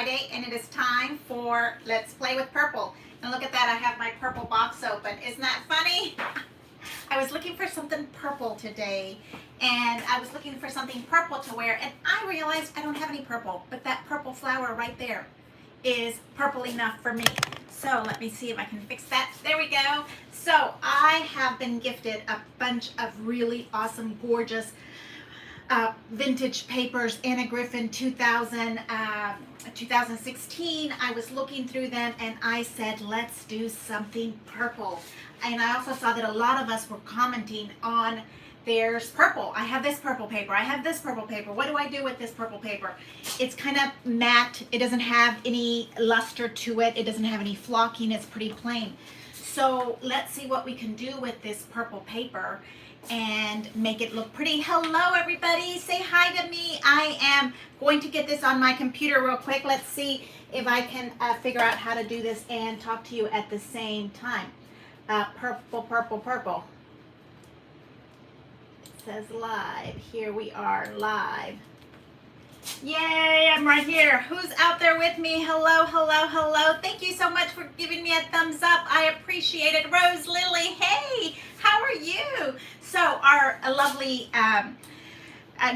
Friday, and it is time for Let's Play with Purple. And look at that, I have my purple box open. Isn't that funny? I was looking for something purple today, and I was looking for something purple to wear, and I realized I don't have any purple, but that purple flower right there is purple enough for me. So let me see if I can fix that. There we go. So I have been gifted a bunch of really awesome, gorgeous vintage papers. Anna Griffin 2016. I was looking through them and I said, let's do something purple. And I also saw that a lot of us were commenting on there's purple. I have this purple paper. I have this purple paper. What do I do with this purple paper? It's kind of matte. It doesn't have any luster to it. It doesn't have any flocking. It's pretty plain. So let's see what we can do with this purple paper and make it look pretty. Hello everybody, say hi to me. I am going to get this on my computer real quick. Let's see if I can figure out how to do this and talk to you at the same time. Purple, purple, purple. It says live. Here we are live. Yay, I'm right here. Who's out there with me? Hello, hello, hello. Thank you so much for giving me a thumbs up. I appreciate it. Rose Lily, hey, how are you? So our lovely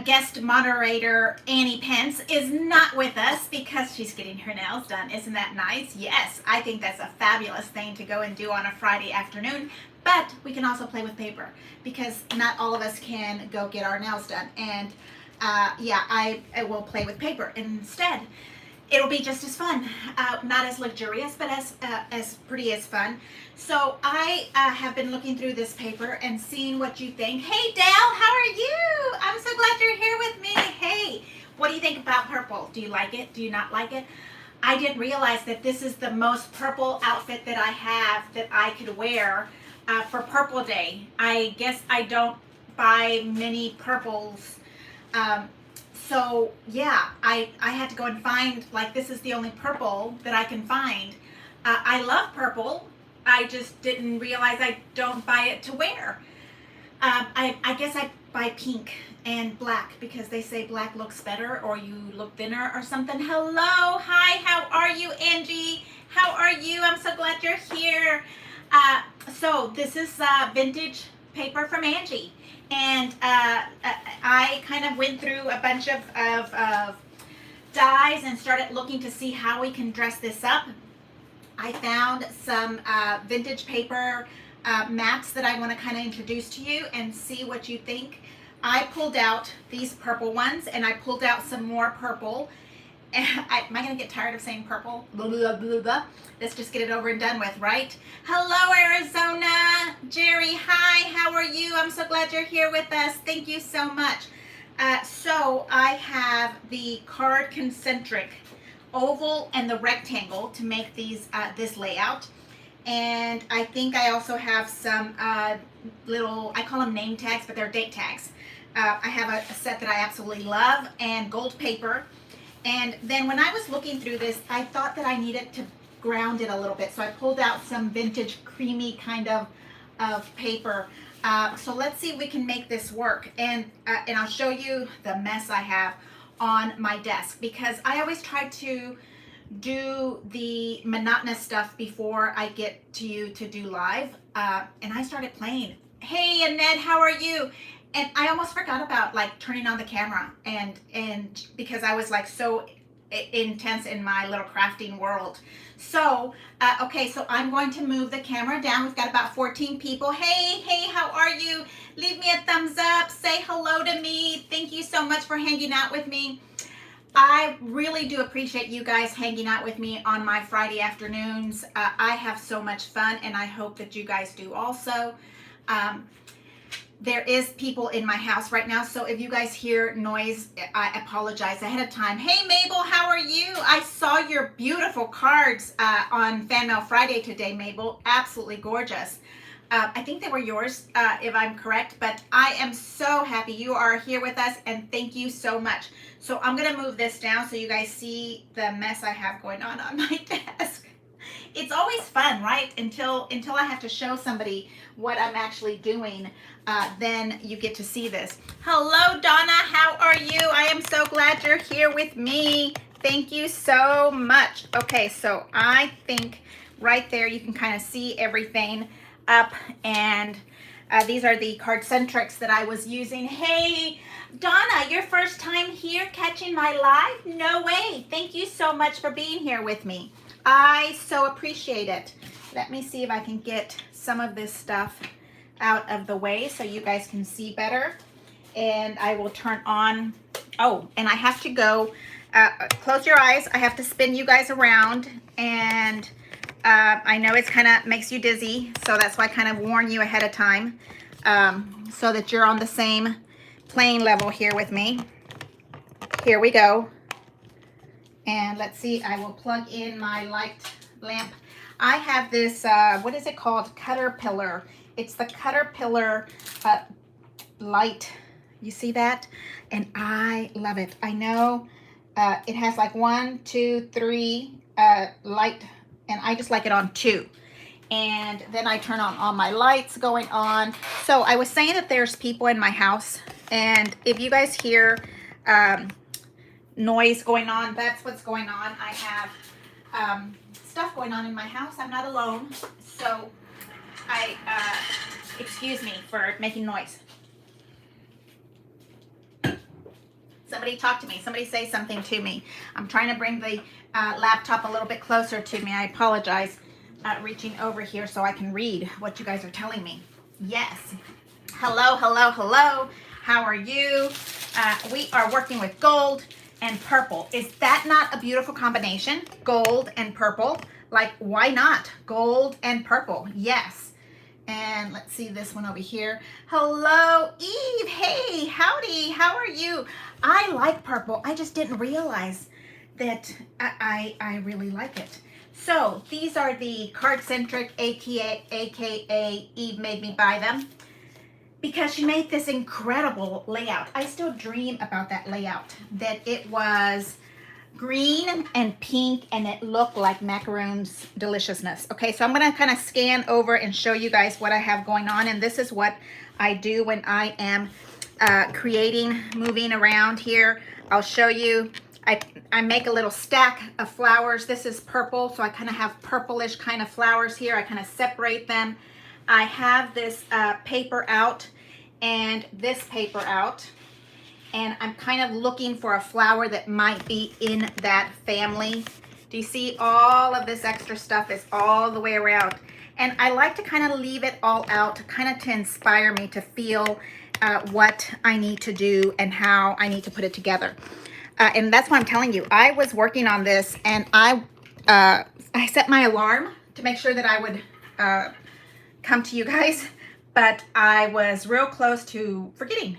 guest moderator, Annie Pence, is not with us because she's getting her nails done. Isn't that nice? Yes, I think that's a fabulous thing to go and do on a Friday afternoon. But we can also play with paper because not all of us can go get our nails done. And yeah, I will play with paper instead. It'll be just as fun, not as luxurious, but as pretty as fun. So I have been looking through this paper and seeing what you think. Hey Dal, how are you? I'm so glad you're here with me. Hey, what do you think about purple? Do you like it? Do you not like it? I didn't realize that this is the most purple outfit that I have that I could wear for Purple Day. I guess I don't buy many purples. So yeah, I had to go and find, like, this is the only purple that I can find. I love purple. I just didn't realize I don't buy it to wear. I guess I buy pink and black because they say black looks better or you look thinner or something. Hello, hi, how are you, Angie? How are you? I'm so glad you're here. So this is vintage paper from Angie. And I kind of went through a bunch of dyes and started looking to see how we can dress this up. I found some vintage paper mats that I want to kind of introduce to you and see what you think. I pulled out these purple ones and I pulled out some more purple. Am I going to get tired of saying purple? Blah, blah, blah, blah. Let's just get it over and done with, right? Hello, Arizona. Jerry, hi. How are you? I'm so glad you're here with us. Thank you so much. So I have the card concentric oval and the rectangle to make these this layout. And I think I also have some little, I call them name tags, but they're date tags. I have a set that I absolutely love and gold paper. And then when I was looking through this, I thought that I needed to ground it a little bit. So I pulled out some vintage creamy kind of paper. So let's see if we can make this work. And I'll show you the mess I have on my desk because I always try to do the monotonous stuff before I get to you to do live. And I started playing. Hey, Annette, how are you? And I almost forgot about like turning on the camera and because I was like so intense in my little crafting world. So, okay, so I'm going to move the camera down. We've got about 14 people. Hey, how are you? Leave me a thumbs up. Say hello to me. Thank you so much for hanging out with me. I really do appreciate you guys hanging out with me on my Friday afternoons. I have so much fun and I hope that you guys do also. There is people in my house right now, so if you guys hear noise, I apologize ahead of time. Hey Mabel, how are you? I saw your beautiful cards on Fan Mail Friday today, Mabel. Absolutely gorgeous. I think they were yours, if I'm correct, but I am so happy you are here with us, and thank you so much. So I'm going to move this down so you guys see the mess I have going on my desk. It's always fun, right? Until I have to show somebody what I'm actually doing, then you get to see this. Hello, Donna. How are you? I am so glad you're here with me. Thank you so much. Okay, so I think right there you can kind of see everything up, and these are the card-centrics that I was using. Hey, Donna, your first time here catching my live? No way. Thank you so much for being here with me. I so appreciate it. Let me see if I can get some of this stuff out of the way so you guys can see better. And I will turn on, oh, and I have to go, close your eyes. I have to spin you guys around, and I know it's kind of makes you dizzy, so that's why I kind of warn you ahead of time, so that you're on the same playing level here with me. Here we go. And let's see, I will plug in my light lamp. I have this, what is it called? Caterpillar. It's the Caterpillar light. You see that? And I love it. I know it has like 1, 2, 3 light, and I just like it on 2. And then I turn on all my lights going on. So I was saying that there's people in my house, and if you guys hear noise going on, that's what's going on. I have stuff going on in my house. I'm not alone, so I excuse me for making noise. Somebody talk to me. Somebody say something to me. I'm trying to bring the laptop a little bit closer to me. I apologize. Reaching over here so I can read what you guys are telling me. Yes. Hello, hello, hello. How are you? We are working with gold and purple. Is that not a beautiful combination? Gold and purple. Like, why not? Gold and purple. Yes. And let's see this one over here. Hello, Eve. Hey, howdy. How are you? I like purple. I just didn't realize that I really like it. So these are the card-centric, aka Eve made me buy them because she made this incredible layout. I still dream about that layout, that it was green and pink and it looked like macaroons deliciousness. Okay, so I'm gonna kind of scan over and show you guys what I have going on, and this is what I do when I am creating, moving around here. I'll show you. I make a little stack of flowers. This is purple, so I kind of have purplish kind of flowers here. I kind of separate them. I have this paper out and this paper out, and I'm kind of looking for a flower that might be in that family. Do you see all of this extra stuff is all the way around? And I like to kind of leave it all out, kind of to inspire me to feel what I need to do and how I need to put it together. And that's why I'm telling you, I was working on this, and I set my alarm to make sure that I would come to you guys, but I was real close to forgetting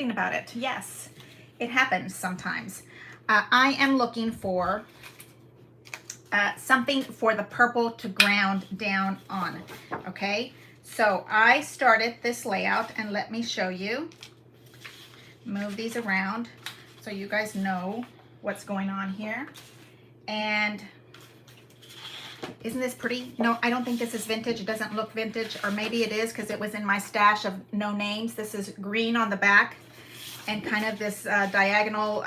about it. Yes, it happens sometimes. I am looking for something for the purple to ground down on. Okay, so I started this layout, and let me show you. Move these around so you guys know what's going on here. And isn't this pretty? No, I don't think this is vintage. It doesn't look vintage, or maybe it is because it was in my stash of no names. This is green on the back and kind of this diagonal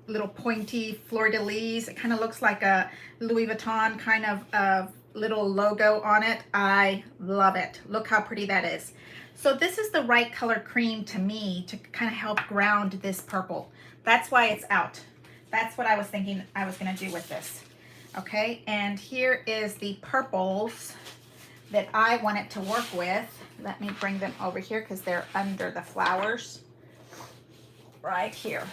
little pointy fleur-de-lis. It kind of looks like a Louis Vuitton kind of little logo on it. I love it. Look how pretty that is. So this is the right color cream to me to kind of help ground this purple. That's why it's out. That's what I was thinking I was going to do with this. Okay, and here is the purples that I wanted to work with. Let me bring them over here because they're under the flowers. Right here.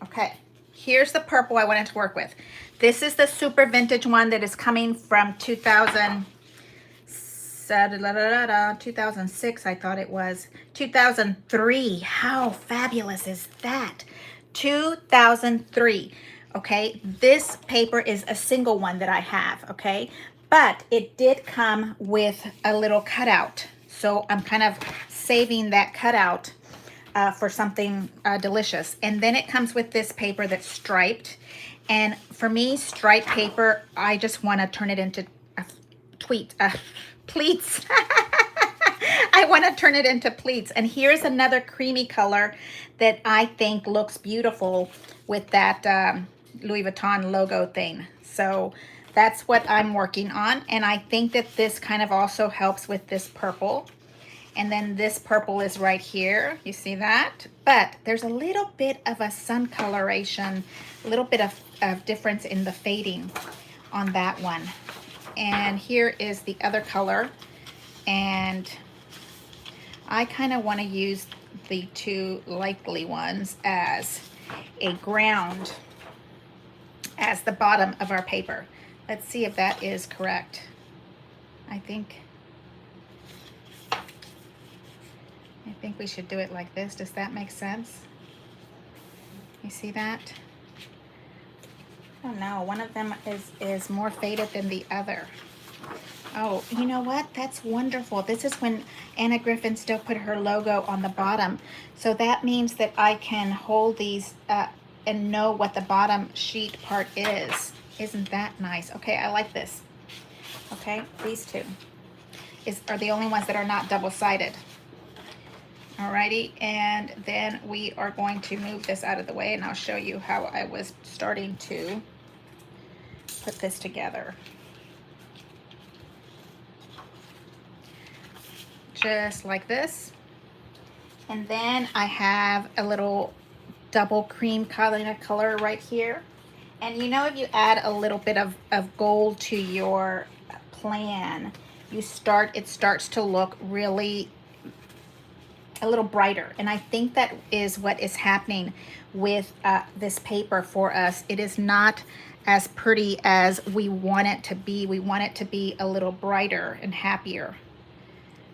Okay, here's the purple I wanted to work with. This is the super vintage one that is coming from 2006, I thought it was. 2003. How fabulous is that? 2003. Okay, this paper is a single one that I have, okay? But it did come with a little cutout. So I'm kind of saving that cutout for something delicious. And then it comes with this paper that's striped. And for me, striped paper, I just want to turn it into pleats. I want to turn it into pleats. And here's another creamy color that I think looks beautiful with that Louis Vuitton logo thing. So that's what I'm working on. And I think that this kind of also helps with this purple. And then this purple is right here. You see that? But there's a little bit of a sun coloration, a little bit of difference in the fading on that one. And here is the other color. And I kind of want to use the two likely ones as a ground as the bottom of our paper. Let's see if that is correct. I think we should do it like this. Does that make sense? You see that? Oh no, one of them is more faded than the other. Oh, you know what? That's wonderful. This is when Anna Griffin still put her logo on the bottom. So that means that I can hold these and know what the bottom sheet part is. Isn't that nice? Okay, I like this. Okay, these two are the only ones that are not double-sided. Alrighty, and then we are going to move this out of the way, and I'll show you how I was starting to put this together. Just like this. And then I have a little double cream color right here. And you know, if you add a little bit of gold to your plan, it starts to look really a little brighter. And I think that is what is happening with this paper for us. It is not as pretty as we want it to be. We want it to be a little brighter and happier,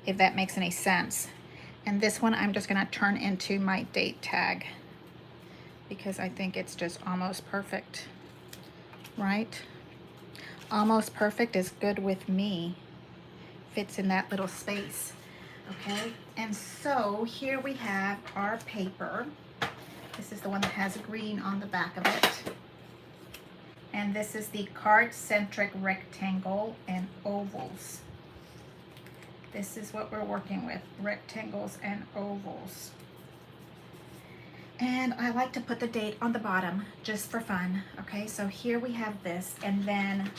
if that makes any sense. And this one I'm just gonna turn into my date tag because I think it's just almost perfect, right? Almost perfect is good with me. Fits in that little space. Okay, and so here we have our paper. This is the one that has green on the back of it. And this is the card-centric rectangle and ovals. This is what we're working with, rectangles and ovals. And I like to put the date on the bottom just for fun. Okay, so here we have this, and then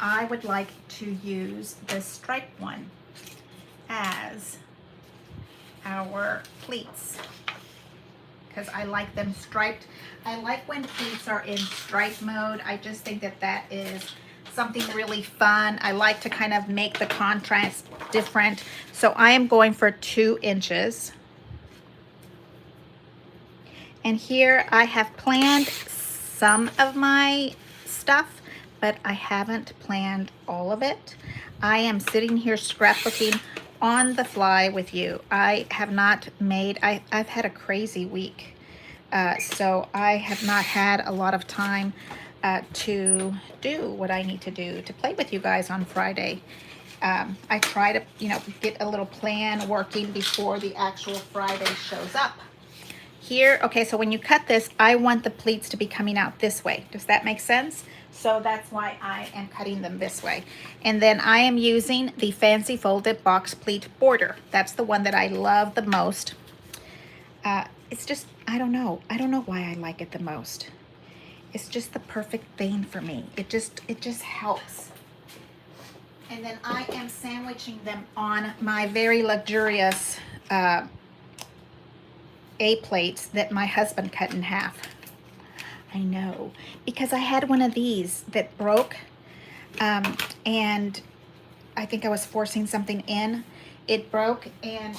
I would like to use this striped one as our pleats because I like them striped. I like when pleats are in stripe mode. I just think that that is something really fun. I like to kind of make the contrast different. So I am going for 2 inches. And here I have planned some of my stuff, but I haven't planned all of it. I am sitting here scrapbooking on the fly with you. I have not made, I've had a crazy week. So I have not had a lot of time to do what I need to do to play with you guys on Friday. I try to, you know, get a little plan working before the actual Friday shows up. Here, okay, so when you cut this, I want the pleats to be coming out this way. Does that make sense? So that's why I am cutting them this way. And then I am using the Fancy Folded Box Pleat Border. That's the one that I love the most. It's just, I don't know why I like it the most. It's just the perfect thing for me. It just helps. And then I am sandwiching them on my very luxurious A-plates that my husband cut in half. I know, because I had one of these that broke, and I think I was forcing something in. It broke, and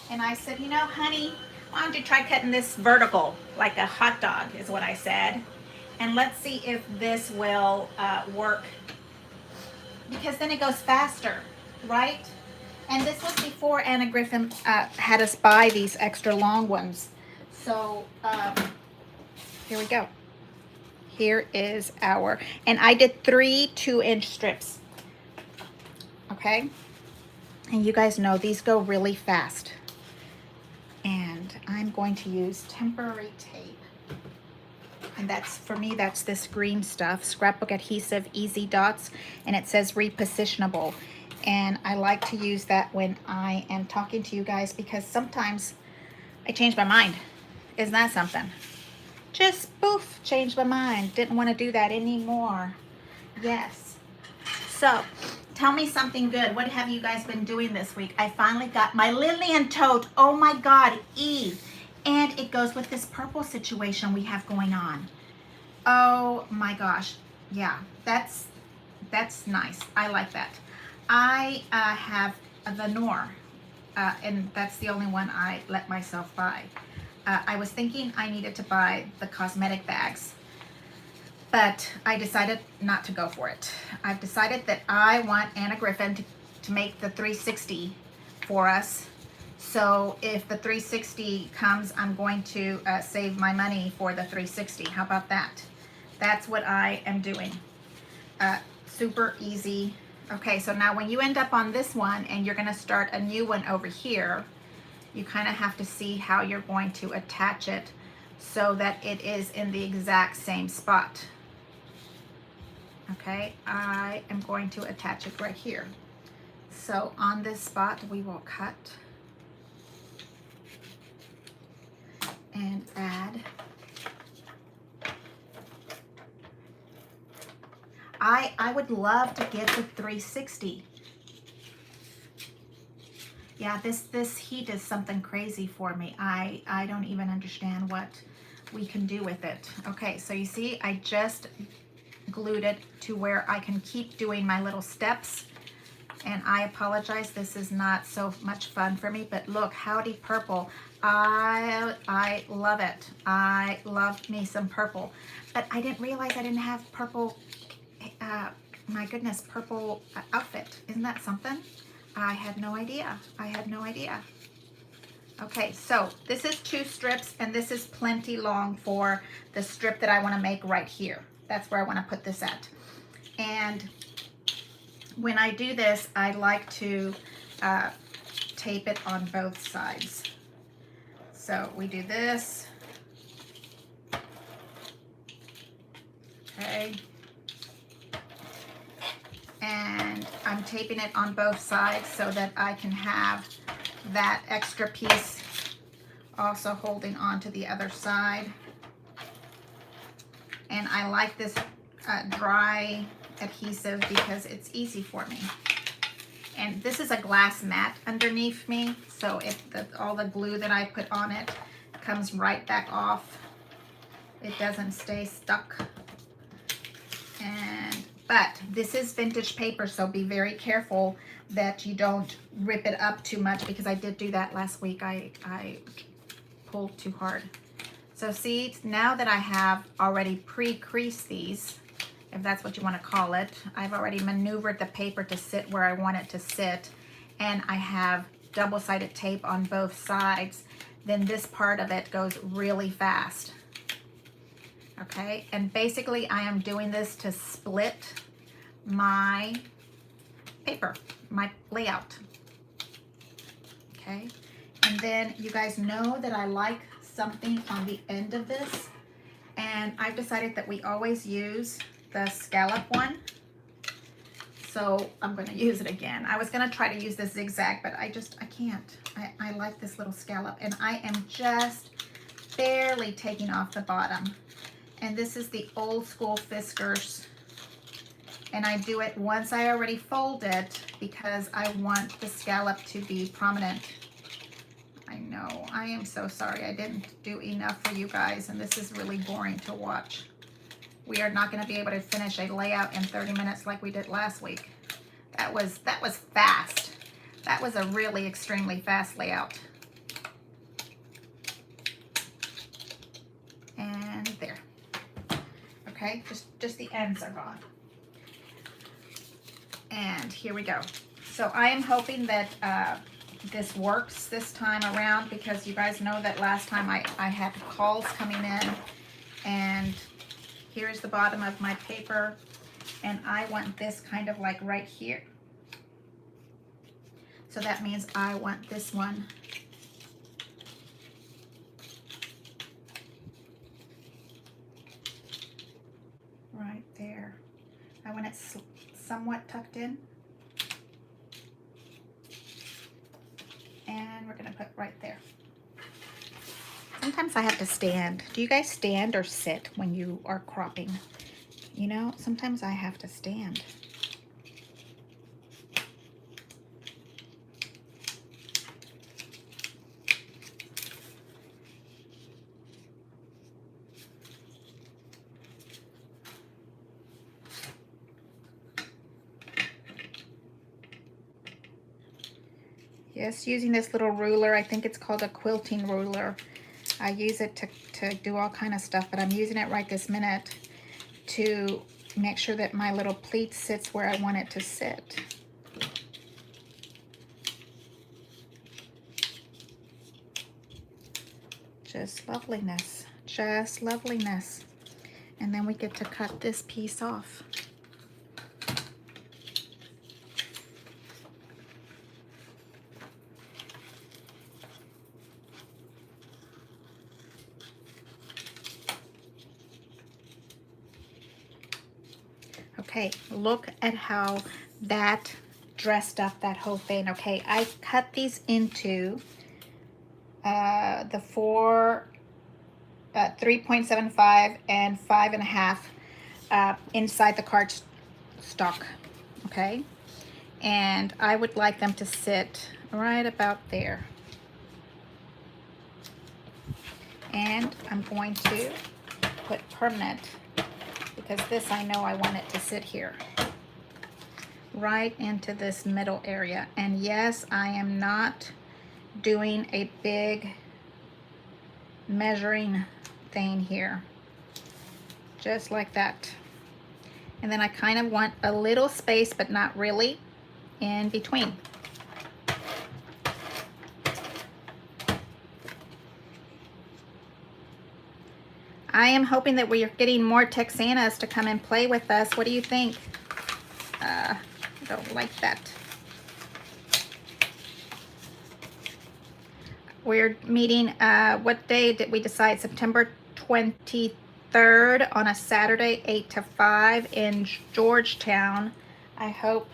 I said, you know, honey, why don't you try cutting this vertical like a hot dog, is what I said, and let's see if this will work, because then it goes faster, right? And this was before Anna Griffin had us buy these extra long ones. So here we go. Here is our, and I did 3 2-inch strips. Okay. And you guys know these go really fast. And I'm going to use temporary tape. And that's, for me, that's this green stuff, Scrapbook Adhesive Easy Dots, and it says repositionable. And I like to use that when I am talking to you guys because sometimes I change my mind. Isn't that something? Just poof, changed my mind. Didn't want to do that anymore. Yes. So, tell me something good. What have you guys been doing this week? I finally got my Lillian tote. Oh my God, Eve. And it goes with this purple situation we have going on. Oh my gosh. Yeah, that's nice. I like that. I have the Nor, and that's the only one I let myself buy. I was thinking I needed to buy the cosmetic bags, but I decided not to go for it. I've decided that I want Anna Griffin to make the 360 for us. So if the 360 comes, I'm going to save my money for the 360. How about that? That's what I am doing. Super easy. Okay, so now when you end up on this one and you're going to start a new one over here, you kind of have to see how you're going to attach it so that it is in the exact same spot. Okay, I am going to attach it right here. So on this spot, we will cut and add. I would love to get the 360. Yeah, this heat is something crazy for me. I don't even understand what we can do with it. Okay, so you see, I just glued it to where I can keep doing my little steps. And I apologize, this is not so much fun for me, but look, Howdy Purple. I love it. I love me some purple. But I didn't realize I didn't have purple, my goodness, purple outfit. Isn't that something? I had no idea. I had no idea. Okay, so this is 2 strips, and this is plenty long for the strip that I want to make right here. That's where I want to put this at. And when I do this, I like to tape it on both sides. So we do this. Okay. And I'm taping it on both sides so that I can have that extra piece also holding on to the other side. And I like this dry adhesive because it's easy for me. And this is a glass mat underneath me, so if all the glue that I put on it comes right back off, it doesn't stay stuck. But this is vintage paper, so be very careful that you don't rip it up too much, because I did do that last week. I pulled too hard. So see, now that I have already pre-creased these, if that's what you want to call it, I've already maneuvered the paper to sit where I want it to sit, and I have double-sided tape on both sides, then this part of it goes really fast. Okay, and basically I am doing this to split my paper, my layout. Okay, and then you guys know that I like something on the end of this, and I've decided that we always use the scallop one, so I'm going to use it again. I was going to try to use this zigzag, but I can't. I like this little scallop, and I am just barely taking off the bottom. And this is the old school Fiskars, and I do it once I already fold it because I want the scallop to be prominent. I know, I am so sorry I didn't do enough for you guys, and this is really boring to watch. We are not going to be able to finish a layout in 30 minutes like we did last week. That was fast. That was a really extremely fast layout. And there. Okay, just the ends are gone. And here we go. So I am hoping that this works this time around, because you guys know that last time I had calls coming in, and here's the bottom of my paper, and I want this kind of like right here. So that means I want this one right there. I want it somewhat tucked in. And we're going to put right there. Sometimes I have to stand. Do you guys stand or sit when you are cropping? You know, sometimes I have to stand. Yes, using this little ruler. I think it's called a quilting ruler. I use it to do all kind of stuff, but I'm using it right this minute to make sure that my little pleat sits where I want it to sit. Just loveliness, just loveliness. And then we get to cut this piece off. Okay, look at how that dressed up that whole thing. Okay, I cut these into the 3.75 and 5.5 inside the card stock. Okay, and I would like them to sit right about there. And I'm going to put permanent, because this I know I want it to sit here right into this middle area. And yes, I am not doing a big measuring thing here, just like that. And then I kind of want a little space, but not really, in between. I am hoping that we are getting more Texanas to come and play with us. What do you think? I don't like that. We're meeting, what day did we decide? September 23rd on a Saturday, 8 to 5 in Georgetown. I hope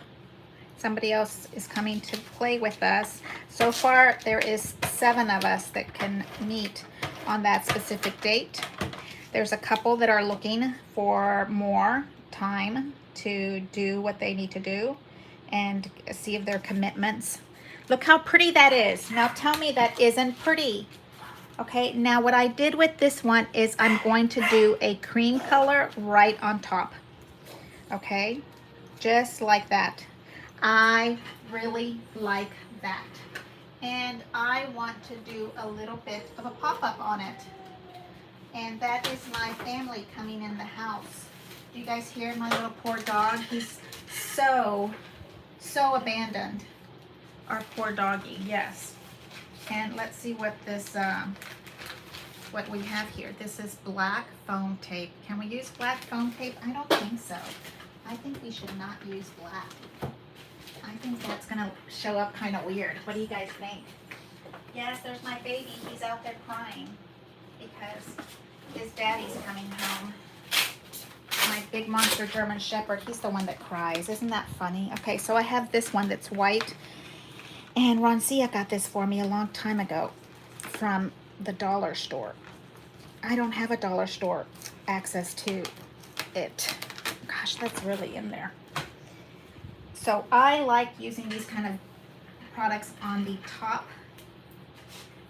somebody else is coming to play with us. So far, there is 7 of us that can meet on that specific date. There's a couple that are looking for more time to do what they need to do and see if their commitments. Look how pretty that is. Now tell me that isn't pretty. Okay, now what I did with this one is I'm going to do a cream color right on top. Okay, just like that. I really like that. And I want to do a little bit of a pop-up on it. And that is my family coming in the house. Do you guys hear my little poor dog? He's so abandoned. Our poor doggy, yes. And let's see what this, what we have here. This is black foam tape. Can we use black foam tape? I don't think so. I think we should not use black. I think that's gonna show up kind of weird. What do you guys think? Yes, there's my baby. He's out there crying because his daddy's coming home. My big monster German Shepherd, he's the one that cries. Isn't that funny? Okay, so I have this one that's white. And Roncia got this for me a long time ago from the dollar store. I don't have a dollar store access to it. Gosh, that's really in there. So I like using these kind of products on the top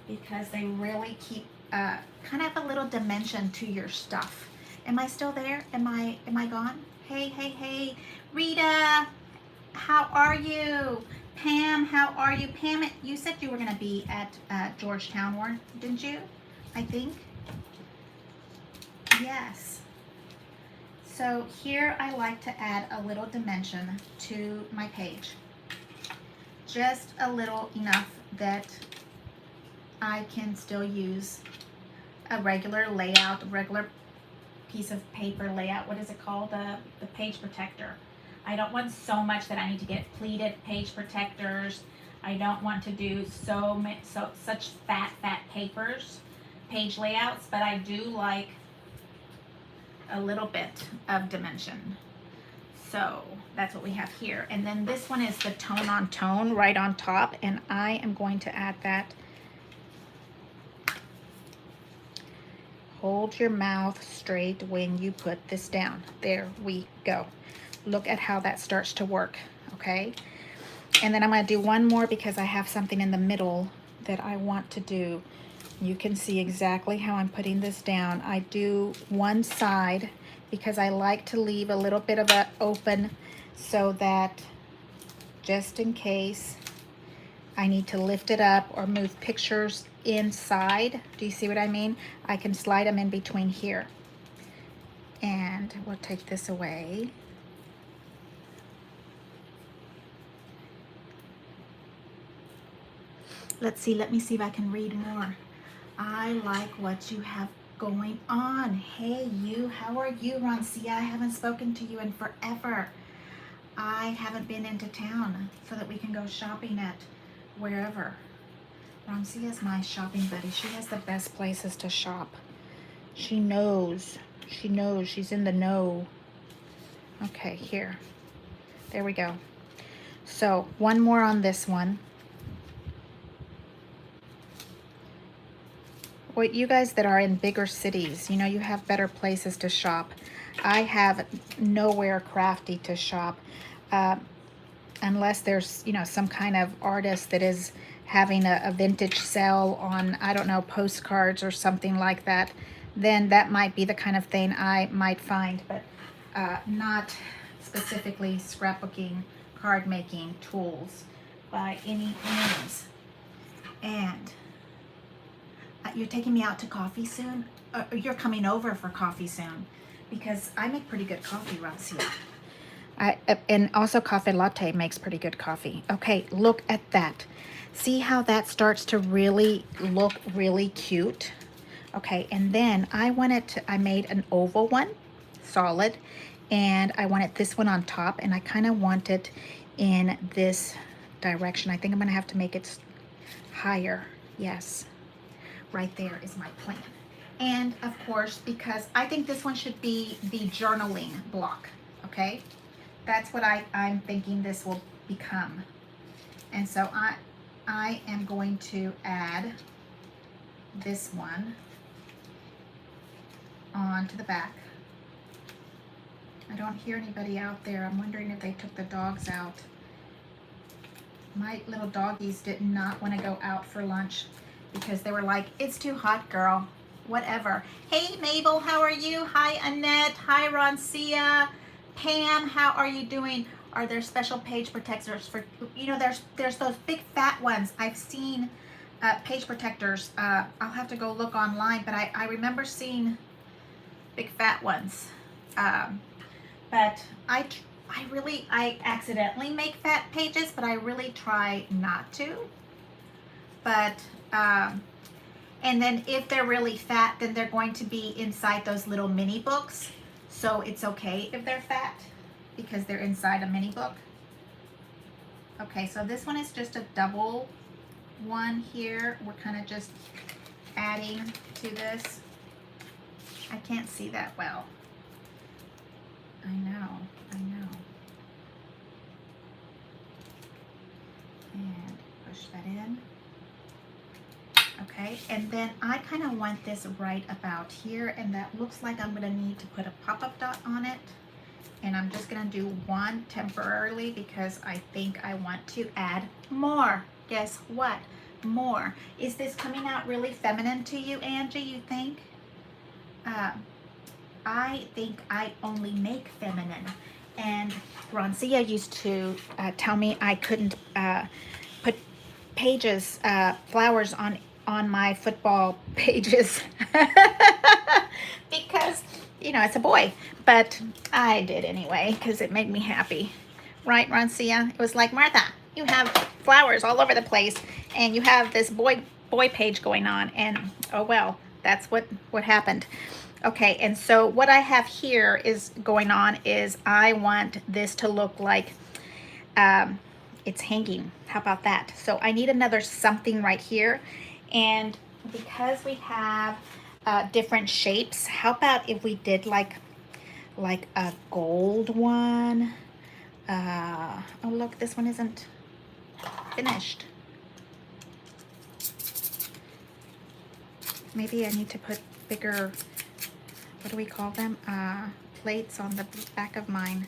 because they really keep kind of a little dimension to your stuff. Am I still there? Am I gone? Hey, Rita, how are you? Pam, how are you? Pam, you said you were going to be at Georgetown, didn't you? I think. Yes. So here I like to add a little dimension to my page. Just a little enough that I can still use a regular layout, a regular piece of paper layout. What is it called? The page protector. I don't want so much that I need to get pleated page protectors. I don't want to do such fat papers, page layouts, but I do like a little bit of dimension. So that's what we have here. And then this one is the tone on tone right on top, and I am going to add that Hold your mouth straight when you put this down. There we go. Look at how that starts to work, okay? And then I'm going to do one more because I have something in the middle that I want to do. You can see exactly how I'm putting this down. I do one side because I like to leave a little bit of an open so that just in case I need to lift it up or move pictures inside. Do you see what I mean? I can slide them in between here. And we'll take this away. Let's see, let me see if I can read more. I like what you have going on. Hey you, how are you, Roncia? I haven't spoken to you in forever. I haven't been into town so that we can go shopping at wherever. Roncia is my shopping buddy. She has the best places to shop. She knows. She knows. She's in the know. Okay, here. There we go. So one more on this one. Well, you guys that are in bigger cities, you know, you have better places to shop. I have nowhere crafty to shop unless there's, you know, some kind of artist that is having a vintage sale on, I don't know, postcards or something like that. Then that might be the kind of thing I might find, but not specifically scrapbooking, card making tools by any means. And you're taking me out to coffee soon? Or you're coming over for coffee soon? Because I make pretty good coffee, Roncia. And also coffee latte makes pretty good coffee. Okay, look at that. See how that starts to really look really cute? Okay, and then I made an oval one, solid, and I wanted this one on top, and I kind of want it in this direction. I think I'm gonna have to make it higher. Yes, right there is my plan. And of course, because I think this one should be the journaling block, okay? That's what I'm thinking this will become. And so I am going to add this one onto the back. I don't hear anybody out there. I'm wondering if they took the dogs out. My little doggies did not want to go out for lunch because they were like, it's too hot, girl. Whatever. Hey, Mabel, how are you? Hi, Annette. Hi, Roncia. Pam, how are you doing? Are there special page protectors for, you know, there's those big fat ones. I've seen page protectors. I'll have to go look online, but I remember seeing big fat ones. But I accidentally make fat pages, but I really try not to. But, and then if they're really fat, then they're going to be inside those little mini books. So it's okay if they're fat because they're inside a mini book. Okay, so this one is just a double one here. We're kind of just adding to this. I can't see that well. I know. And push that in. Okay, and then I kind of want this right about here, and that looks like I'm going to need to put a pop-up dot on it. And I'm just going to do one temporarily because I think I want to add more. Guess what? More. Is this coming out really feminine to you, Angie, you think? I think I only make feminine. And Roncia used to tell me I couldn't put pages, flowers on my football pages because, you know, it's a boy. But I did anyway because it made me happy. Right, Roncia? It was like, Martha, you have flowers all over the place and you have this boy page going on, and oh well, that's what happened. Okay, and so what I have here is going on is I want this to look like it's hanging. How about that? So I need another something right here. And because we have different shapes, how about if we did like a gold one? Oh look, this one isn't finished. Maybe I need to put bigger, what do we call them? Plates on the back of mine.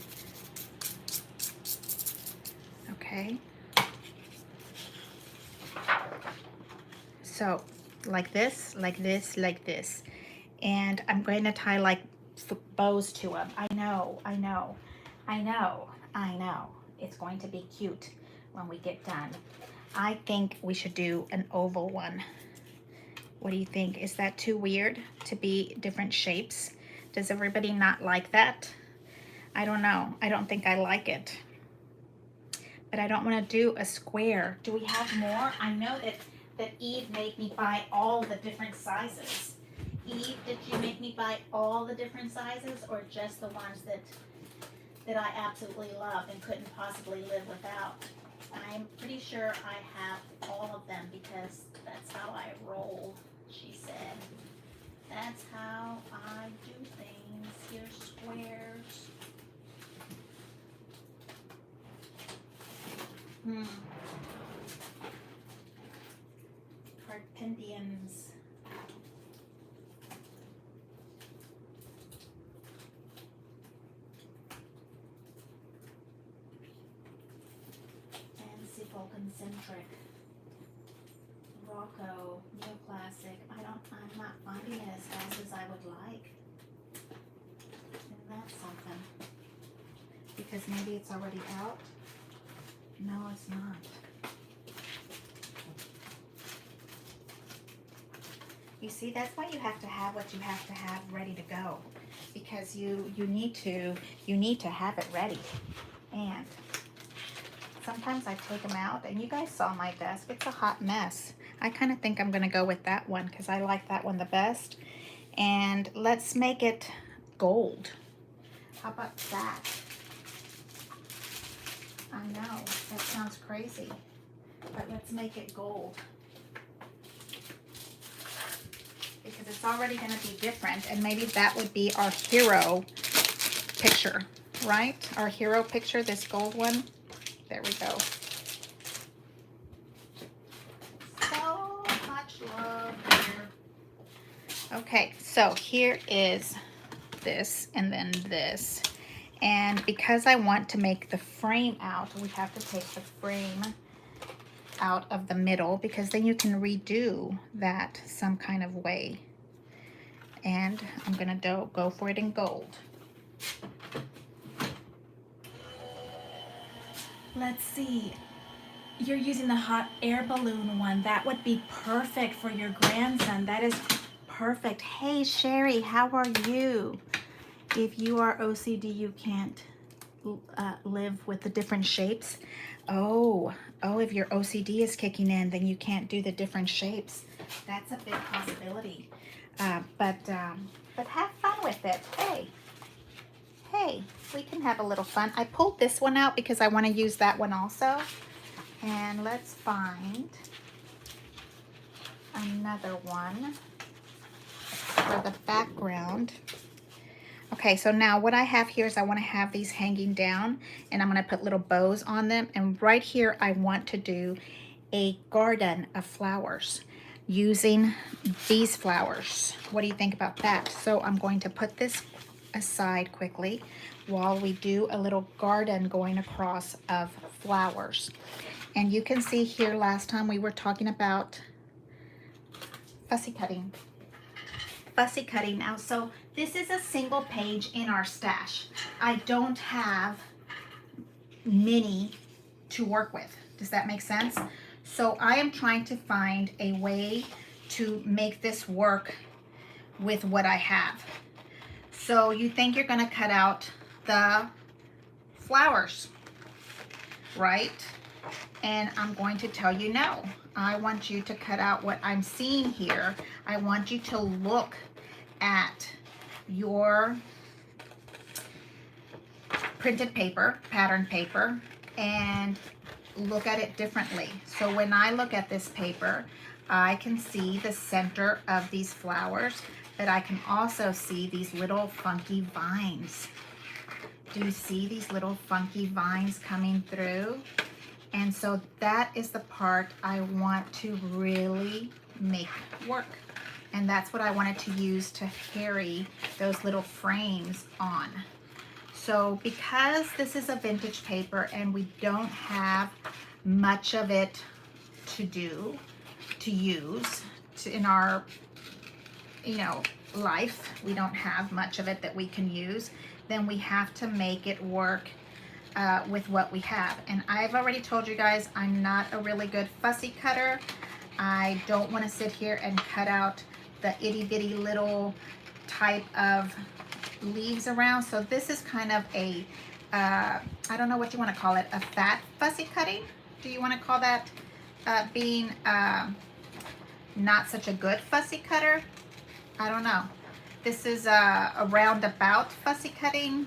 Okay. So like this, like this, like this. And I'm going to tie like bows to them. I know. It's going to be cute when we get done. I think we should do an oval one. What do you think? Is that too weird to be different shapes? Does everybody not like that? I don't know. I don't think I like it. But I don't want to do a square. Do we have more? I know that Eve made me buy all the different sizes. Eve, did you make me buy all the different sizes or just the ones that I absolutely love and couldn't possibly live without? I'm pretty sure I have all of them because that's how I roll, she said. That's how I do things. Here's squares. Carpentians. Concentric, Rocco, neoclassic. I'm not finding it as fast as I would like. And that's something. Because maybe it's already out. No, it's not. You see, that's why you have to have what you have to have ready to go. Because you need to have it ready. And sometimes I take them out, and you guys saw my desk. It's a hot mess. I kind of think I'm going to go with that one because I like that one the best. And let's make it gold. How about that? I know, that sounds crazy, but let's make it gold. Because it's already going to be different, and maybe that would be our hero picture, right? Our hero picture, this gold one. There we go. So much love here. Okay, so here is this and then this. And because I want to make the frame out, we have to take the frame out of the middle because then you can redo that some kind of way. And I'm gonna go for it in gold. Let's see. You're using the hot air balloon one. That would be perfect for your grandson. That is perfect. Hey, Sherry, how are you? If you are OCD, you can't live with the different shapes. Oh, if your OCD is kicking in, then you can't do the different shapes. That's a big possibility. But have fun with it. Hey, we can have a little fun. I pulled this one out because I want to use that one also. And let's find another one for the background. Okay, so now what I have here is I want to have these hanging down, and I'm going to put little bows on them. And right here, I want to do a garden of flowers using these flowers. What do you think about that? So I'm going to put this aside quickly while we do a little garden going across of flowers. And you can see here last time we were talking about fussy cutting. Fussy cutting now. So this is a single page in our stash. I don't have many to work with. Does that make sense? So I am trying to find a way to make this work with what I have. So you think you're going to cut out the flowers, right? And I'm going to tell you no. I want you to cut out what I'm seeing here. I want you to look at your printed paper, pattern paper, and look at it differently. So when I look at this paper, I can see the center of these flowers, but I can also see these little funky vines. Do you see these little funky vines coming through? And so that is the part I want to really make work. And that's what I wanted to use to carry those little frames on. So because this is a vintage paper and we don't have much of it to use in our, life, we don't have much of it that we can use, then we have to make it work with what we have. And I've already told you guys I'm not a really good fussy cutter. I don't want to sit here and cut out the itty bitty little type of leaves around. So this is kind of a, I don't know what you want to call it, a fat fussy cutting. Do you want to call that being not such a good fussy cutter? I don't know. This is a roundabout fussy cutting,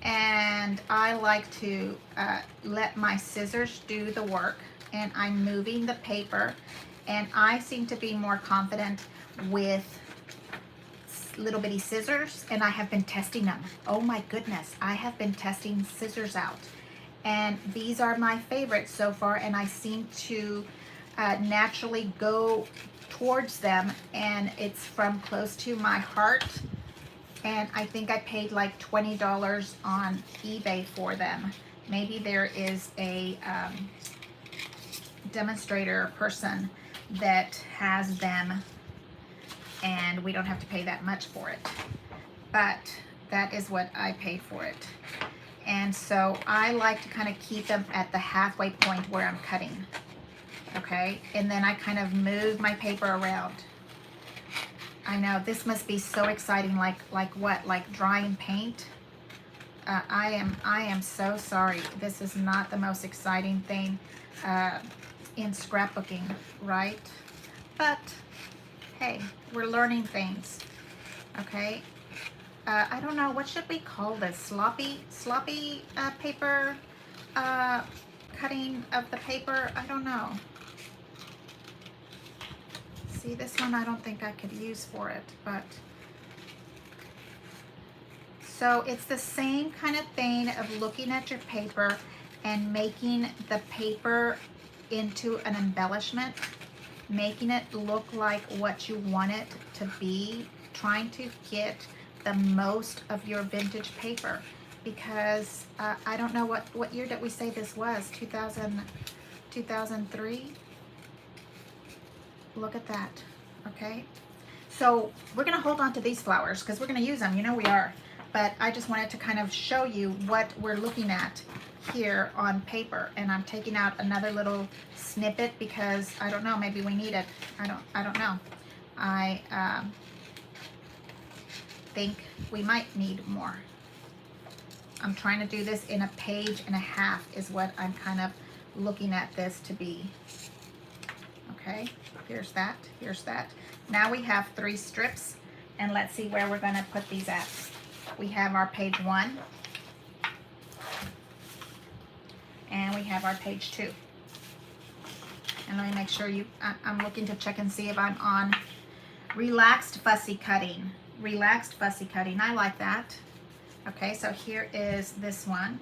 and I like to let my scissors do the work, and I'm moving the paper, and I seem to be more confident with little bitty scissors, and I have been testing them. Oh my goodness, I have been testing scissors out, and these are my favorites so far, and I seem to naturally go towards them, and it's from close to my heart. And I think I paid like $20 on eBay for them. Maybe there is a demonstrator person that has them and we don't have to pay that much for it. But that is what I paid for it. And so I like to kind of keep them at the halfway point where I'm cutting. Okay, and then I kind of move my paper around. I know this must be so exciting, like what, like drying paint? I am so sorry. This is not the most exciting thing in scrapbooking, right? But hey, we're learning things. Okay, I don't know, what should we call this? Sloppy paper cutting of the paper. I don't know. See, this one I don't think I could use for it, but so it's the same kind of thing of looking at your paper and making the paper into an embellishment, making it look like what you want it to be, trying to get the most of your vintage paper, because I don't know what year did we say this was, 2003? Look at that. Okay, so we're gonna hold on to these flowers because we're gonna use them, we are, but I just wanted to kind of show you what we're looking at here on paper. And I'm taking out another little snippet because I don't know, maybe we need it. I don't know. I think we might need more. I'm trying to do this in a page and a half is what I'm kind of looking at this to be. Okay, here's that, here's that. Now we have 3 strips, and let's see where we're going to put these at. We have our page 1, and we have our page 2. And let me make sure I'm looking to check and see if I'm on relaxed fussy cutting. Relaxed fussy cutting, I like that. Okay, so here is this one.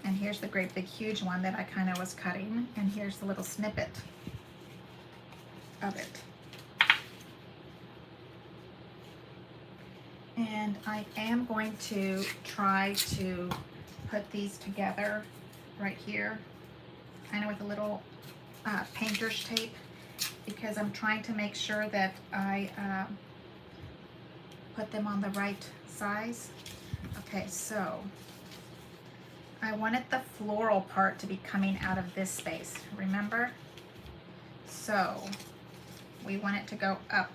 And here's the great big huge one that I kind of was cutting. And here's the little snippet of it. And I am going to try to put these together right here, kind of with a little painter's tape, because I'm trying to make sure that I put them on the right size. Okay, so I wanted the floral part to be coming out of this space, remember? So we want it to go up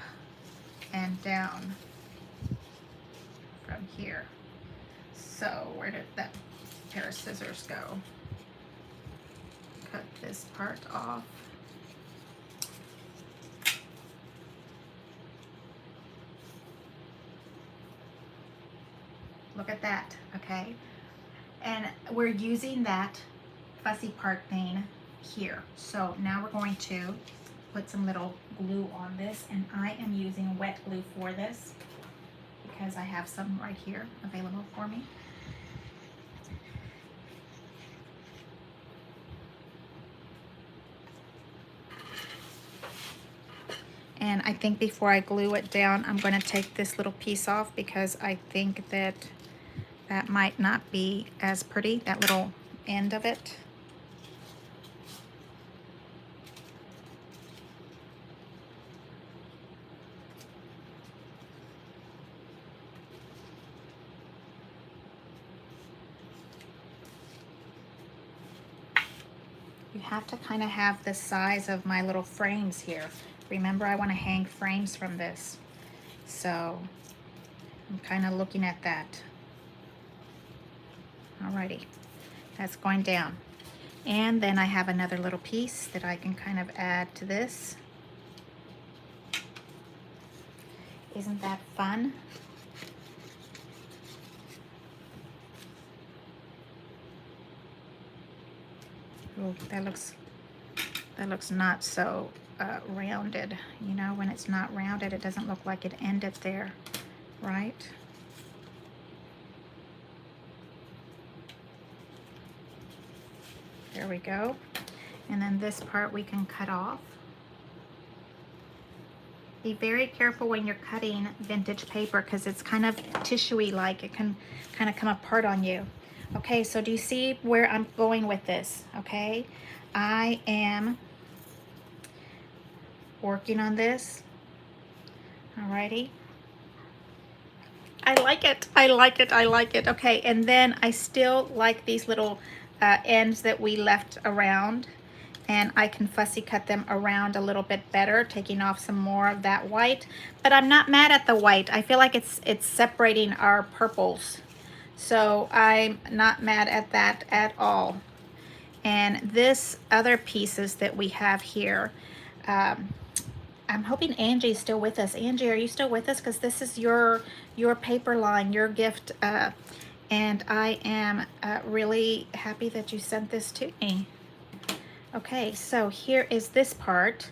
and down from here. So where did that pair of scissors go? Cut this part off. Look at that, okay? And we're using that fussy part thing here. So now we're going to put some little glue on this, and I am using wet glue for this because I have some right here available for me. think before I glue it down, I'm going to take this little piece off because I think that that might not be as pretty, that little end of it. You have to kind of have the size of my little frames here. Remember, I want to hang frames from this. So I'm kind of looking at that. Alrighty, that's going down. And then I have another little piece that I can kind of add to this. Isn't that fun? Oh, that looks not so rounded. You know, when it's not rounded, it doesn't look like it ended there, right? There we go. And then this part we can cut off. Be very careful when you're cutting vintage paper because it's kind of tissuey, like it can kind of come apart on you. Okay, so do you see where I'm going with this? Okay, I am working on this. Alrighty. I like it. I like it. I like it. Okay, and then I still like these little ends that we left around, and I can fussy cut them around a little bit better, taking off some more of that white. But I'm not mad at the white. I feel like it's separating our purples. So I'm not mad at that at all. And this other pieces that we have here, I'm hoping Angie's still with us. Angie, are you still with us? Because this is your paper line, your gift. And I am really happy that you sent this to me. Okay, so here is this part.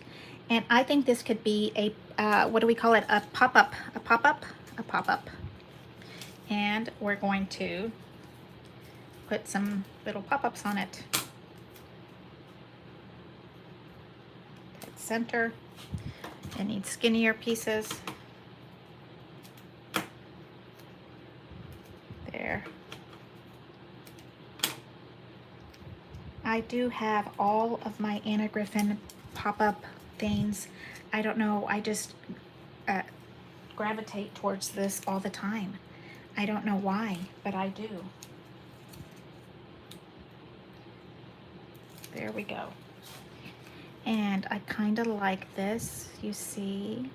And I think this could be a, what do we call it? A pop-up, a pop-up, a pop-up. And we're going to put some little pop-ups on it. Hit center. It needs skinnier pieces. There. I do have all of my Anna Griffin pop-up things. I don't know, I just gravitate towards this all the time. I don't know why, but I do. There we go. And I kind of like this, you see.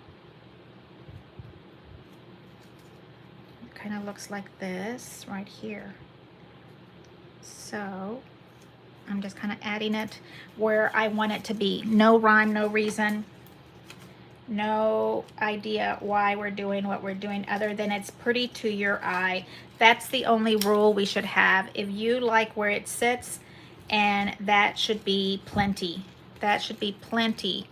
It kind of looks like this right here. So I'm just kind of adding it where I want it to be. No rhyme, no reason. No idea why we're doing what we're doing other than it's pretty to your eye. That's the only rule we should have. If you like where it sits, and that should be plenty. That should be plenty.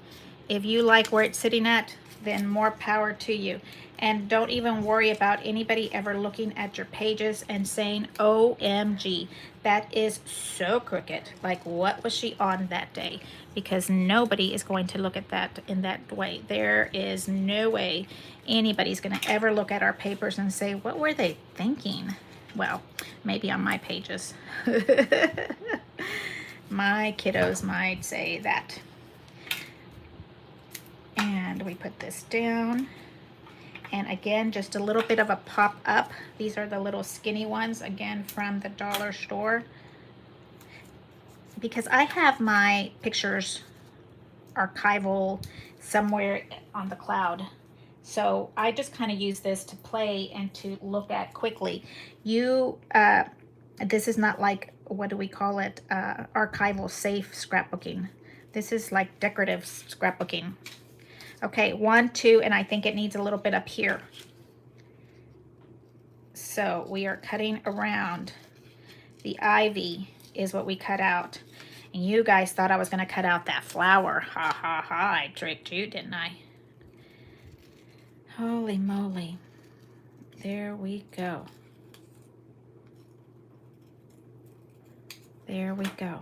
If you like where it's sitting at, then more power to you. And don't even worry about anybody ever looking at your pages and saying, OMG, that is so crooked. Like, what was she on that day? Because nobody is going to look at that in that way. There is no way anybody's going to ever look at our papers and say, what were they thinking? Well, maybe on my pages. My kiddos might say that. And we put this down. And again, just a little bit of a pop up. These are the little skinny ones, again, from the dollar store. Because I have my pictures archival somewhere on the cloud. So I just kind of use this to play and to look at quickly. This is not like, what do we call it? Archival safe scrapbooking. This is like decorative scrapbooking. Okay, 1, 2, and I think it needs a little bit up here. So we are cutting around. The ivy is what we cut out. And you guys thought I was going to cut out that flower. Ha ha ha, I tricked you, didn't I? Holy moly. There we go. There we go.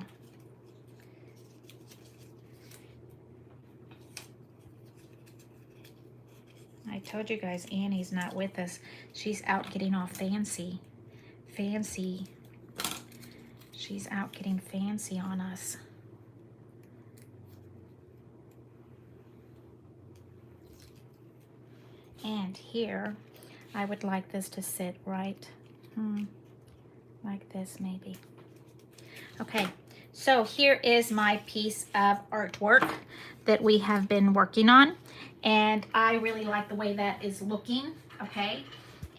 I told you guys Annie's not with us. She's out getting all fancy. Fancy. She's out getting fancy on us. And here, I would like this to sit right, like this maybe. Okay, so here is my piece of artwork that we have been working on. And I really like the way that is looking, okay?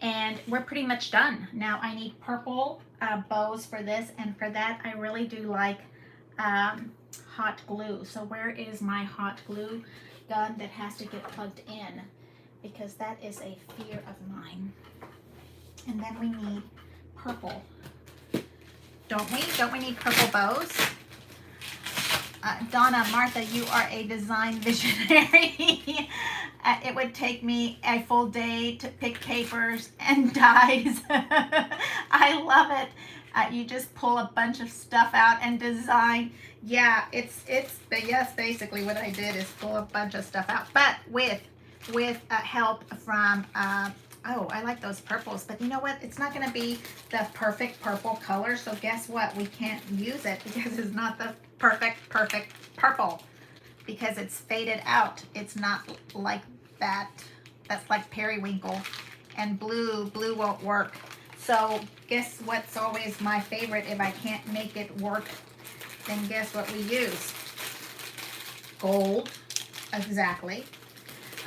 And we're pretty much done. Now I need purple bows for this, and for that I really do like hot glue. So where is my hot glue gun that has to get plugged in? Because that is a fear of mine. And then we need purple. Don't we? Don't we need purple bows? Donna, Martha, you are a design visionary. It would take me a full day to pick papers and dyes. I love it. You just pull a bunch of stuff out and design. Yeah, it's yes, basically what I did is pull a bunch of stuff out, but with help from oh, I like those purples, but you know what? It's not going to be the perfect purple color, so guess what? We can't use it because it's not the perfect purple because it's faded out. It's not like that. That's like periwinkle, and blue won't work. So guess what's always my favorite if I can't make it work? Then guess what we use? Gold, exactly.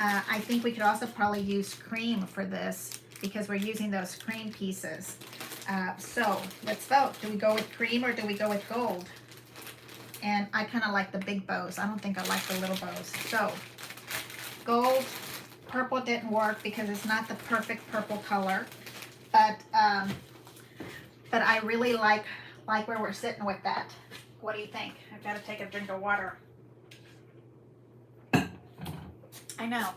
I think we could also probably use cream for this because we're using those cream pieces. So let's vote. Do we go with cream or do we go with gold? And I kind of like the big bows. I don't think I like the little bows. So gold, purple didn't work because it's not the perfect purple color. But I really like where we're sitting with that. What do you think? I've got to take a drink of water. I know.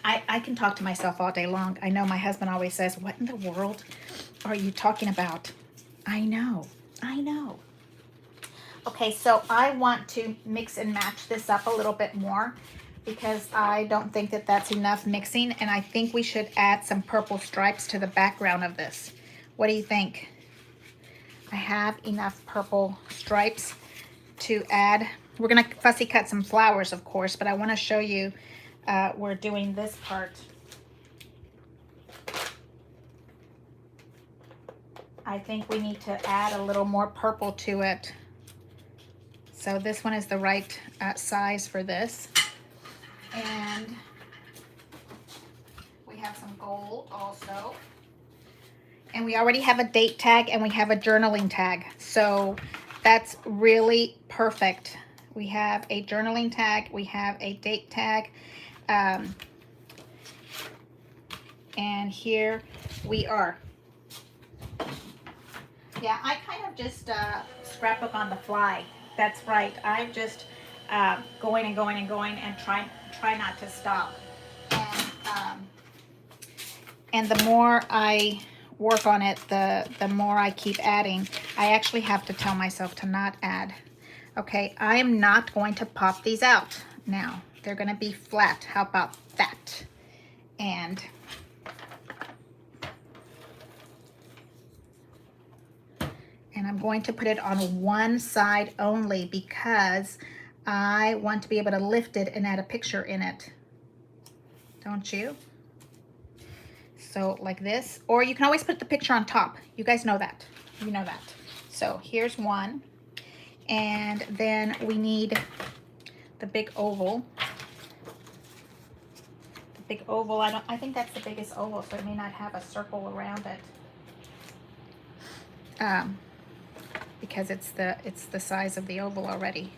I can talk to myself all day long. I know my husband always says, what in the world are you talking about? I know. Okay, so I want to mix and match this up a little bit more because I don't think that that's enough mixing, and I think we should add some purple stripes to the background of this. What do you think? I have enough purple stripes to add. We're gonna fussy cut some flowers, of course, but I want to show you we're doing this part. I think we need to add a little more purple to it. So this one is the right size for this. And we have some gold also. And we already have a date tag and we have a journaling tag. So that's really perfect. We have a journaling tag, we have a date tag. And here we are. Yeah, I kind of just scrapbook on the fly. That's right. I'm just going and try not to stop. And the more I work on it, the more I keep adding. I actually have to tell myself to not add. Okay, I am not going to pop these out now. They're going to be flat. How about that? And I'm going to put it on one side only because I want to be able to lift it and add a picture in it. Don't you? So like this, or you can always put the picture on top. You guys know that. You know that. So here's one. And then we need the big oval. The big oval, I think that's the biggest oval, so it may not have a circle around it. Because it's the size of the oval already,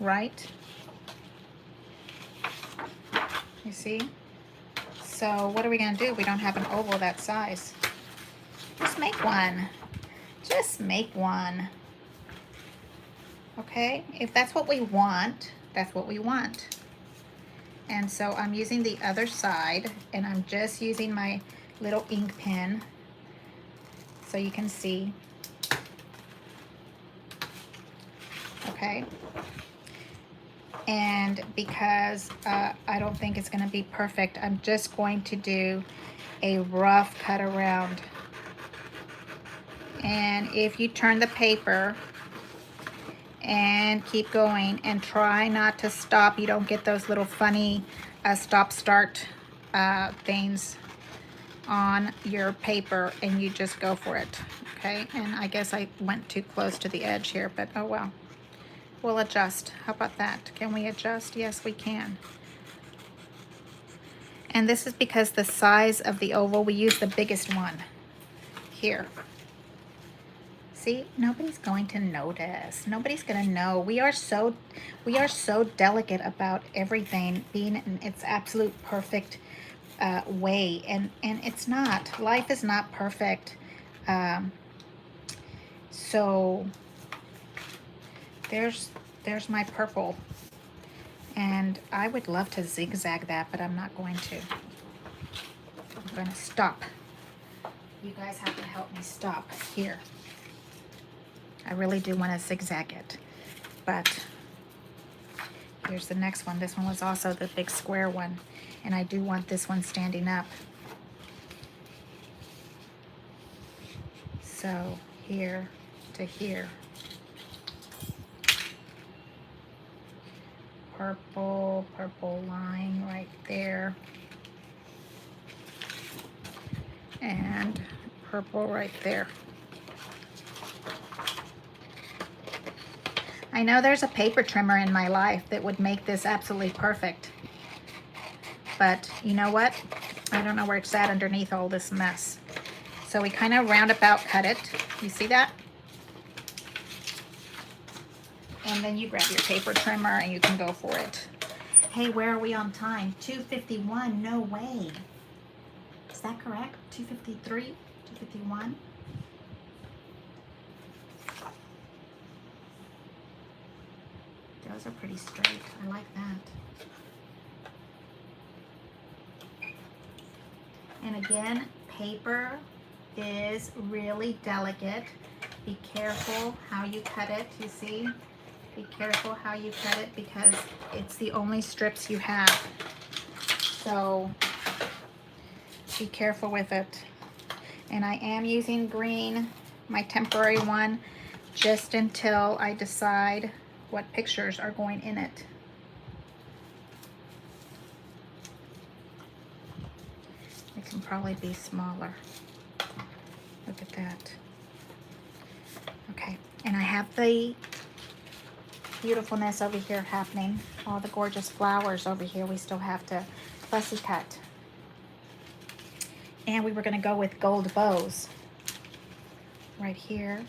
right? You see? So what are we gonna do? We don't have an oval that size. Just make one. Just make one. Okay? If that's what we want, that's what we want. And so I'm using the other side, and I'm just using my little ink pen so you can see. Okay. And because I don't think it's going to be perfect, I'm just going to do a rough cut around. And if you turn the paper and keep going and try not to stop, you don't get those little funny stop start things on your paper, and you just go for it. Okay, and I guess I went too close to the edge here, but oh well. We'll adjust. How about that? Can we adjust? Yes, we can. And this is because the size of the oval, we use the biggest one here. See, nobody's going to notice. Nobody's going to know. We are so delicate about everything being in its absolute perfect way, and it's not. Life is not perfect. So there's my purple, and I would love to zigzag that, but I'm not going to. I'm going to stop. You guys have to help me stop here. I really do want to zigzag it, but here's the next one. This one was also the big square one, and I do want this one standing up. So here to here. Purple line right there. And purple right there. I know there's a paper trimmer in my life that would make this absolutely perfect. But you know what? I don't know where it's at underneath all this mess. So we kind of roundabout cut it. You see that? And then you grab your paper trimmer and you can go for it. Hey, where are we on time? 2:51, no way. Is that correct? 2:53, 2:51? Those are pretty straight. I like that. And again, paper is really delicate. Be careful how you cut it, you see? Be careful how you cut it because it's the only strips you have. So be careful with it. And I am using green, my temporary one, just until I decide what pictures are going in it. It can probably be smaller. Look at that. Okay, and I have the beautifulness over here happening. All the gorgeous flowers over here we still have to fussy cut. And we were going to go with gold bows right here,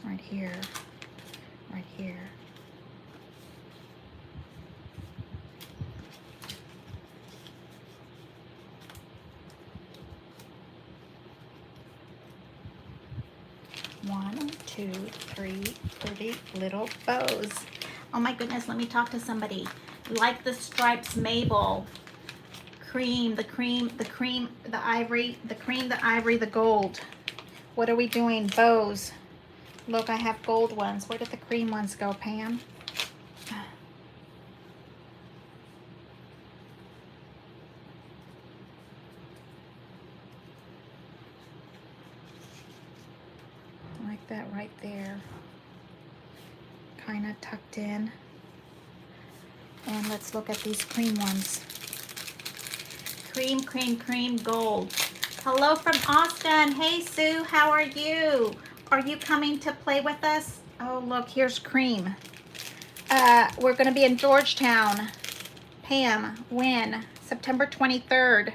right here, right here. One, two, three pretty little bows. Oh my goodness, let me talk to somebody. Like the stripes, Mabel. Cream, the ivory, the gold. What are we doing? Bows. Look, I have gold ones. Where did the cream ones go, Pam? Like that right there. Kind of tucked in. And let's look at these cream ones. Cream, cream, cream, gold. Hello from Austin. Hey, Sue, how are you? Are you coming to play with us? Oh, look, here's cream. We're going to be in Georgetown. Pam, when? September 23rd.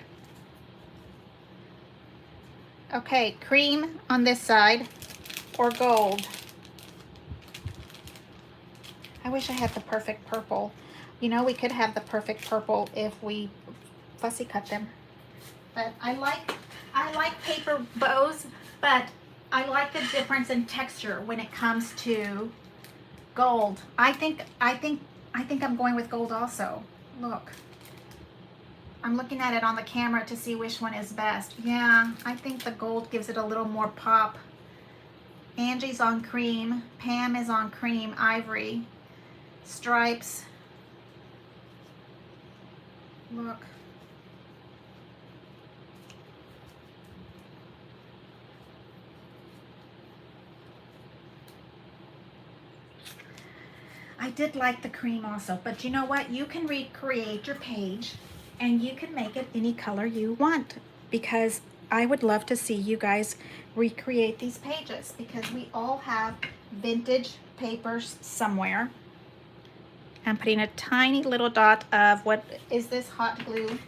Okay, cream on this side or gold. I wish I had the perfect purple. You know, we could have the perfect purple if we fussy cut them. But I like paper bows, but I like the difference in texture when it comes to gold. I think I'm going with gold also. Look. I'm looking at it on the camera to see which one is best. Yeah, I think the gold gives it a little more pop. Angie's on cream. Pam is on cream ivory. Stripes. Look. I did like the cream also, but you know what? You can recreate your page and you can make it any color you want, because I would love to see you guys recreate these pages, because we all have vintage papers somewhere. I'm putting a tiny little dot of, what is this, hot glue,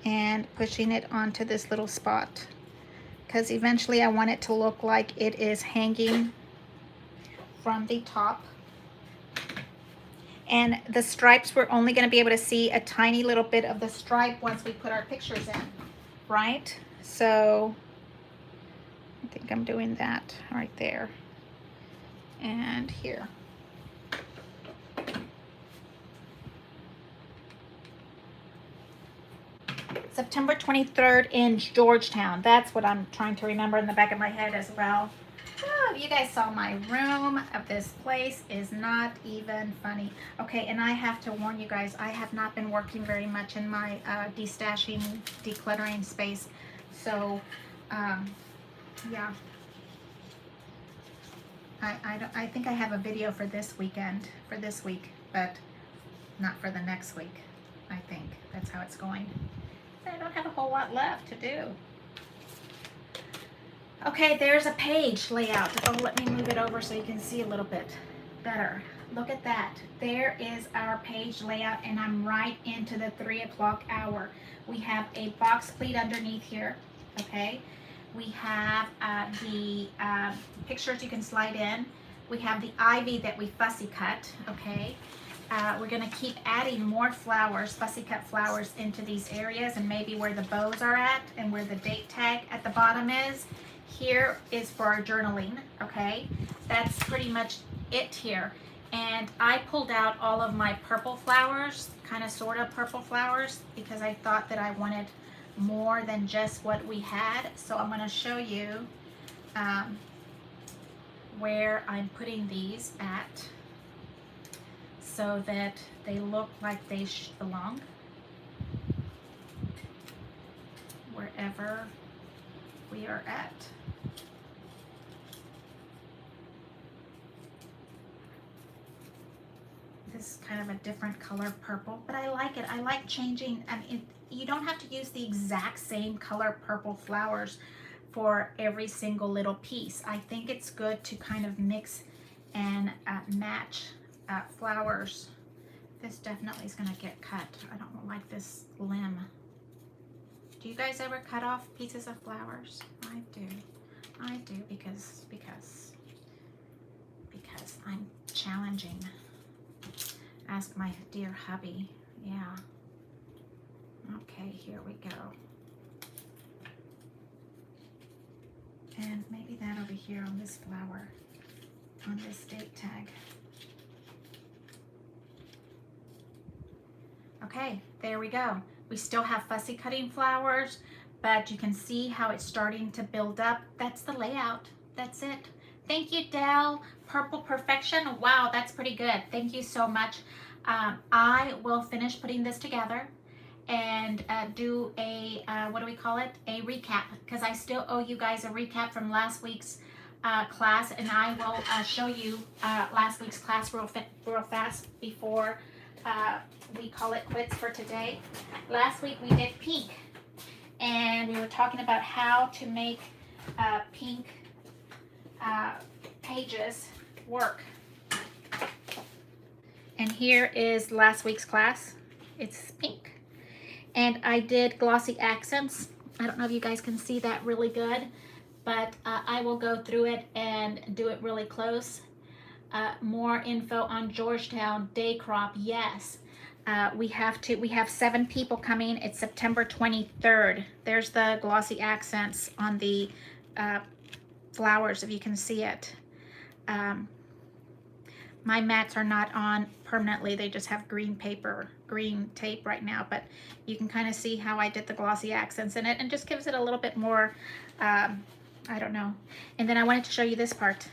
and pushing it onto this little spot, because eventually I want it to look like it is hanging from the top. And the stripes, we're only going to be able to see a tiny little bit of the stripe once we put our pictures in, right? So I think I'm doing that right there and here. September 23rd in Georgetown. That's what I'm trying to remember in the back of my head as well. Oh, you guys saw my room of this place is not even funny. Okay, and I have to warn you guys, I have not been working very much in my destashing, decluttering space. So, yeah. I think I have a video for this weekend, for this week, but not for the next week. I think that's how it's going. I don't have a whole lot left to do. Okay, there's a page layout. Oh, let me move it over so you can see a little bit better. Look at that. There is our page layout, and I'm right into the 3 o'clock hour. We have a box pleat underneath here, okay? We have the pictures you can slide in. We have the ivy that we fussy cut, okay? We're gonna keep adding more flowers, fussy cut flowers, into these areas, and maybe where the bows are at and where the date tag at the bottom is. Here is for our journaling, okay? That's pretty much it here. And I pulled out all of my purple flowers, kind of sort of purple flowers, because I thought that I wanted more than just what we had. So I'm going to show you where I'm putting these at so that they look like they belong wherever we are at. This is kind of a different color purple, but I like it. I like changing. I mean, you don't have to use the exact same color purple flowers for every single little piece. I think it's good to kind of mix and match flowers. This definitely is going to get cut. I don't like this limb. Do you guys ever cut off pieces of flowers? I do. I do because I'm challenging. Ask my dear hubby. Yeah. Okay, here we go. And maybe that over here on this flower, on this date tag. Okay, there we go. We still have fussy cutting flowers, but you can see how it's starting to build up. That's the layout. That's it. Thank you, Dell. Purple Perfection. Wow, that's pretty good. Thank you so much. I will finish putting this together and do a, what do we call it? A recap, because I still owe you guys a recap from last week's class, and I will show you last week's class real fast before we call it quits for today. Last week we did pink, and we were talking about how to make pink pages work. And here is last week's class. It's pink. And I did glossy accents. I don't know if you guys can see that really good, but I will go through it and do it really close. More info on Georgetown day crop. Yes. We have 7 people coming. It's September 23rd. There's the glossy accents on the flowers, if you can see it. My mats are not on permanently. They just have green paper, green tape right now, but you can kind of see how I did the glossy accents in it, and just gives it a little bit more I don't know. And then I wanted to show you this part.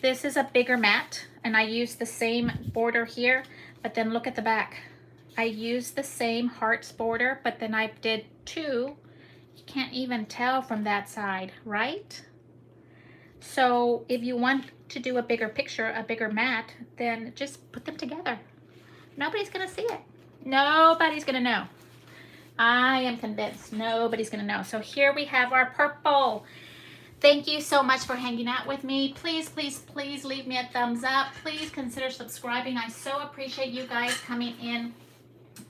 This is a bigger mat, and I used the same border here, but then look at the back. I used the same hearts border, but then I did two. You can't even tell from that side, right? So if you want to do a bigger picture, a bigger mat, then just put them together. Nobody's gonna see it. Nobody's gonna know. I am convinced nobody's gonna know. So here we have our purple. Thank you so much for hanging out with me. Please, please, please leave me a thumbs up. Please consider subscribing. I so appreciate you guys coming in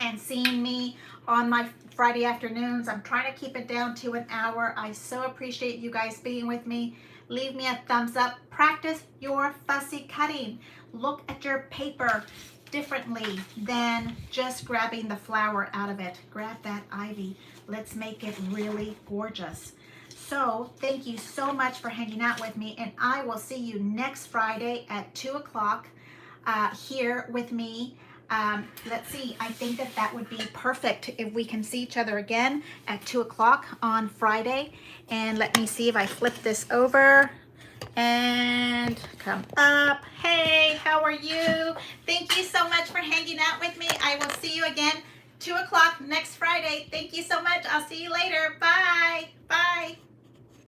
and seeing me on my Friday afternoons. I'm trying to keep it down to an hour. I so appreciate you guys being with me. Leave me a thumbs up. Practice your fussy cutting. Look at your paper differently than just grabbing the flower out of it. Grab that ivy. Let's make it really gorgeous. So thank you so much for hanging out with me, and I will see you next Friday at 2 o'clock here with me. Let's see, I think that would be perfect if we can see each other again at 2 o'clock on Friday. And let me see if I flip this over and come up. Hey, how are you? Thank you so much for hanging out with me. I will see you again 2 o'clock next Friday. Thank you so much. I'll see you later. Bye. Bye.